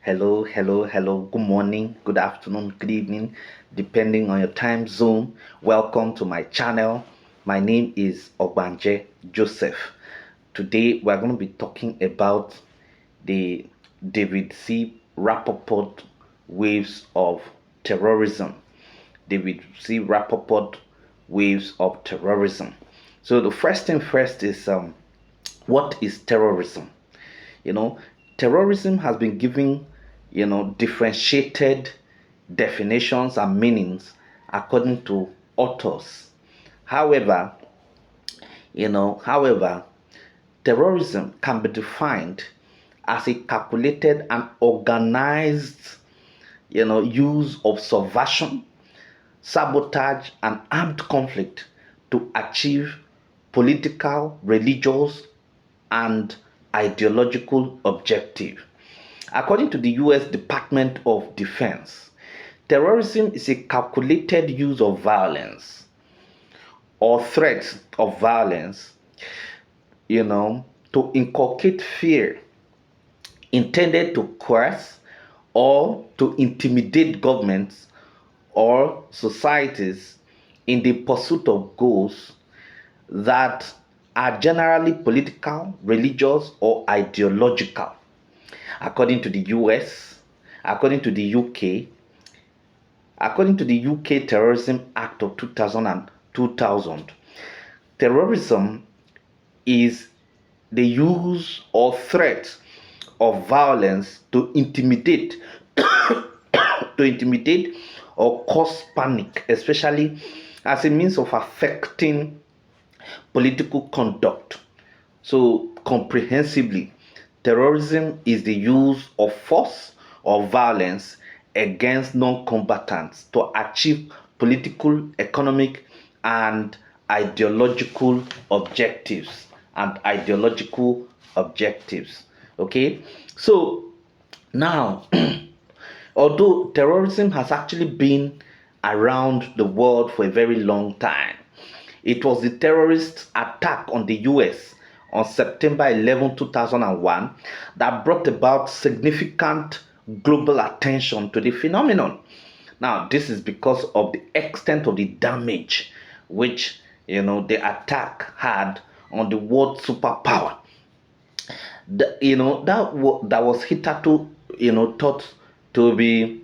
Hello, hello, hello. Good morning, good afternoon, good evening, depending on your time zone. Welcome to my channel. My name is Obanje Joseph. Today we're going to be talking about the David C. Rapoport waves of terrorism. David C. Rapoport waves of terrorism. So the first thing first is what is terrorism? You know, terrorism has been given, differentiated definitions and meanings according to authors. However, however, terrorism can be defined as a calculated and organized, use of subversion, sabotage, and armed conflict to achieve political, religious, and ideological objective. According to the US Department of Defense, terrorism is a calculated use of violence or threats of violence, to inculcate fear intended to coerce or to intimidate governments or societies in the pursuit of goals that are generally political, religious, or ideological. According to the US, according to the UK, according to the UK Terrorism Act of 2000, terrorism is the use or threat of violence to intimidate to intimidate or cause panic, especially as a means of affecting political conduct. So, comprehensively, terrorism is the use of force or violence against non combatants to achieve political, economic, and ideological objectives. And ideological objectives. Okay, so now, although terrorism has actually been around the world for a very long time, it was the terrorist attack on the US on September 11, 2001 that brought about significant global attention to the phenomenon. Now, this is because of the extent of the damage which the attack had on the world superpower. That was hitherto thought to be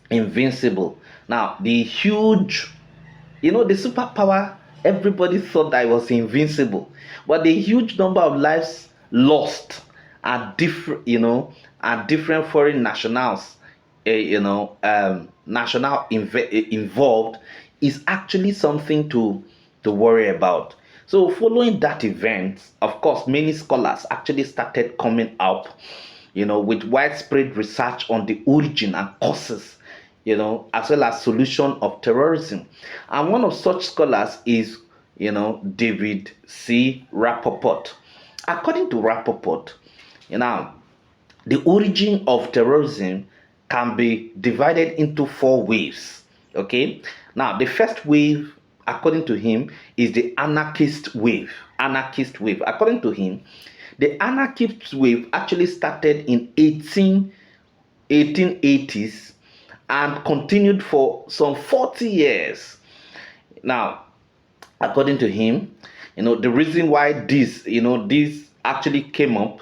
invincible. Now, the superpower, everybody thought that it was invincible, but the huge number of lives lost are different, are different foreign nationals, involved is actually something to worry about. So, following that event, of course, many scholars actually started coming up, with widespread research on the origin and causes, as well as solution of terrorism. And one of such scholars is, David C. Rapoport. According to Rapoport, you know, the origin of terrorism can be divided into four waves. Okay, now the first wave, according to him, is the anarchist wave. Anarchist wave. According to him, the anarchist wave actually started in 1880s and continued for some 40 years. Now, according to him, the reason why this actually came up,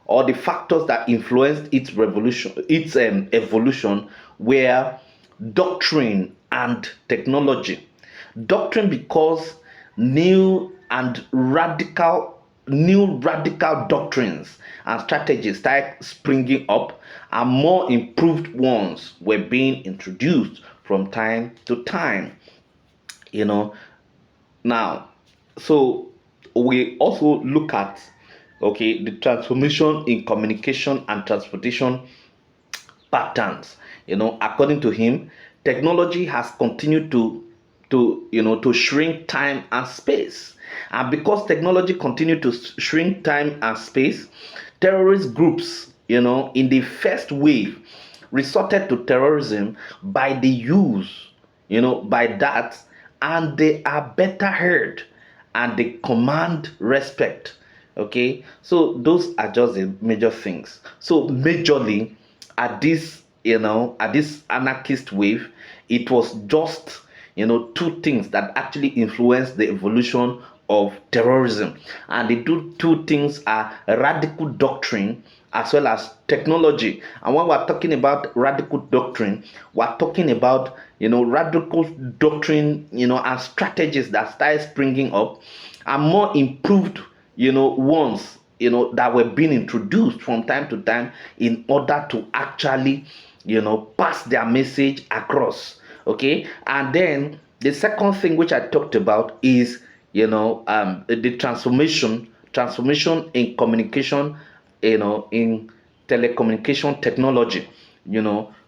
or the factors that influenced its evolution were doctrine and technology. Doctrine because new and radical new radical doctrines and strategies started springing up, and more improved ones were being introduced from time to time. You know, now, so we also look at, okay, the transformation in communication and transportation patterns. According to him, technology has continued to shrink time and space. And because technology continued to shrink time and space, terrorist groups, in the first wave, resorted to terrorism by the use, by that, and they are better heard and they command respect Okay, so those are just the major things. So majorly at this, at this anarchist wave, it was just, two things that actually influenced the evolution of terrorism. And the two things are radical doctrine as well as technology. And when we're talking about radical doctrine, we're talking about, radical doctrine, and strategies that started springing up, and more improved, ones, that were being introduced from time to time in order to actually, pass their message across. Okay, and then the second thing which I talked about is, the transformation in communication, in telecommunication technology.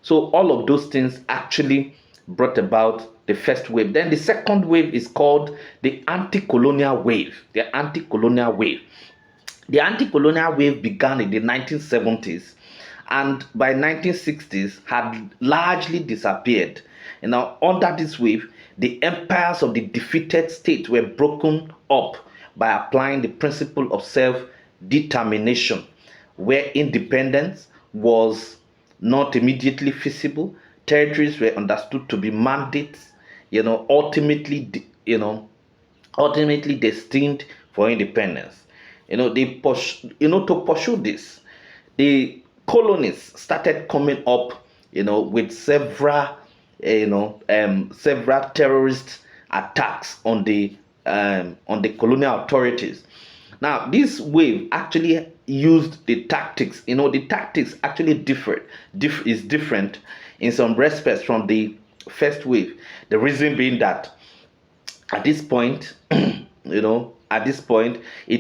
So all of those things actually brought about the first wave. Then the second wave is called the anti-colonial wave. The anti-colonial wave began in the 1970s, and by 1960s had largely disappeared. Under this wave, the empires of the defeated state were broken up by applying the principle of self-determination, where independence was not immediately feasible. Territories were understood to be mandates, ultimately, ultimately destined for independence. To pursue this, the colonies started coming up, with several terrorist attacks on the colonial authorities. Now, this wave actually used the tactics. The tactics actually is different in some respects from the first wave. The reason being that at this point, it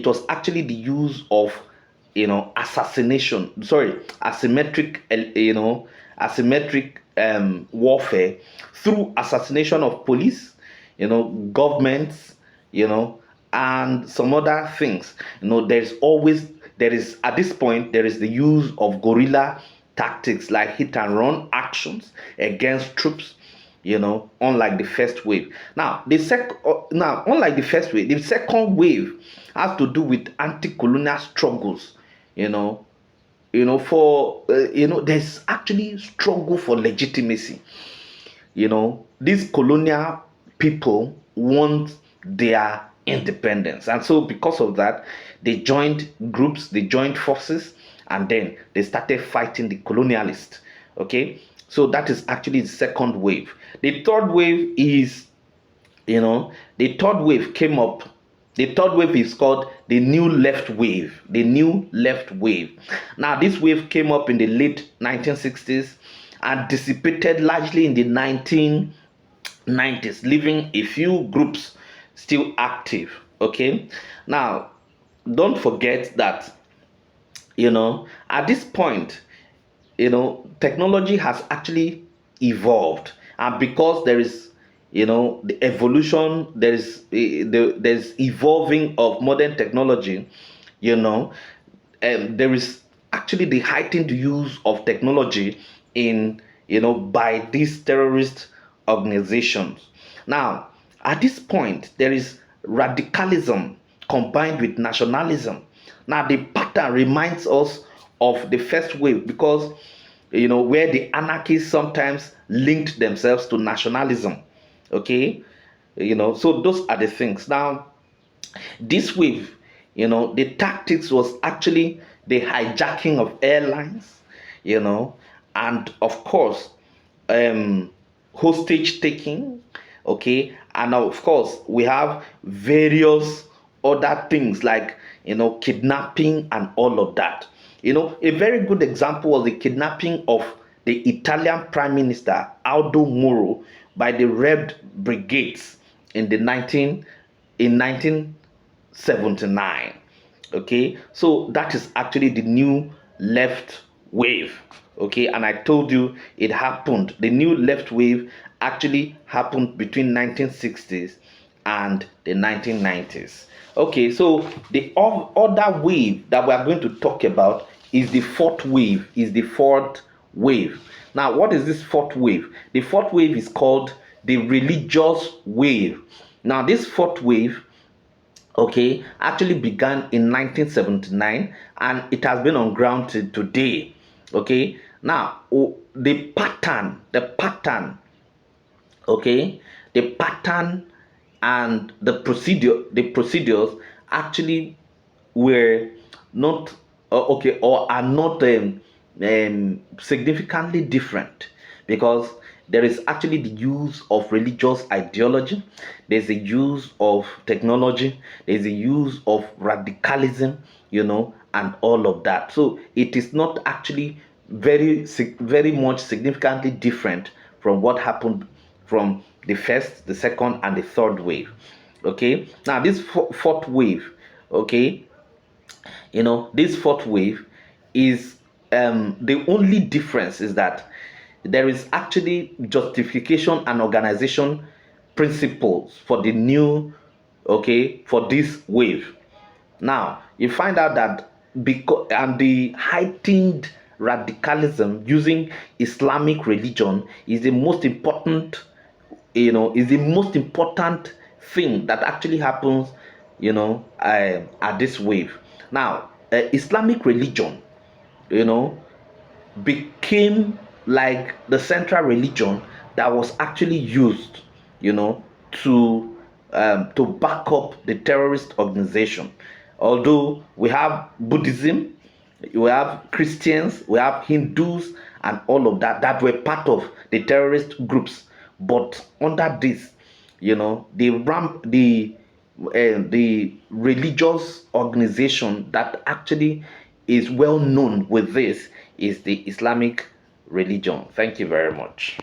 was actually the use of, asymmetric, warfare through assassination of police, governments, and some other things. There is at this point there is the use of guerrilla tactics like hit and run actions against troops, unlike the first wave. Unlike the first wave, the second wave has to do with anti-colonial struggles. There's actually struggle for legitimacy. These colonial people want their independence, and so because of that, they joined groups, they joined forces, and then they started fighting the colonialists. Okay, so that is actually the second wave. The third wave is, the third wave came up. The third wave is called the new left wave. The new left wave. Now, this wave came up in the late 1960s and dissipated largely in the 1990s, leaving a few groups still active. Okay. Now, don't forget that, at this point, technology has actually evolved, and because there is, the evolution, there's evolving of modern technology, there is actually the heightened use of technology in, by these terrorist organizations. Now, at this point, there is radicalism combined with nationalism. Now, the pattern reminds us of the first wave because, where the anarchists sometimes linked themselves to nationalism. Okay, so those are the things. Now, this wave, the tactics was actually the hijacking of airlines, and of course, hostage taking. Okay, and of course, we have various other things like, kidnapping and all of that. A very good example was the kidnapping of the Italian Prime Minister Aldo Moro by the Red Brigades in 1979. Okay, so that is actually the new left wave. Okay, and I told you it happened. The new left wave actually happened between 1960s and the 1990s. Okay, so the other wave that we are going to talk about is the fourth wave. Now, what is this fourth wave? The fourth wave is called the religious wave. Now, this fourth wave okay, actually began in 1979, and it has been on ground till today. Okay, now the pattern, okay, the pattern and the procedures actually were not okay, or are not significantly different, because there is actually the use of religious ideology, there's a use of technology, there's a use of radicalism, and all of that. So it is not actually very much significantly different from what happened from the first, the second, and the third wave. Okay, now this fourth wave, okay, this fourth wave is, the only difference is that there is actually justification and organization principles for the new, okay, for this wave. Now you find out that because and the heightened radicalism using Islamic religion is the most important, is the most important thing that actually happens, at this wave. Now, Islamic religion, you know, became like the central religion that was actually used, to back up the terrorist organization. Although we have Buddhism, we have Christians, we have Hindus, and all of that were part of the terrorist groups. But under this, the religious organization that actually is well known with this is the Islamic religion. Thank you very much.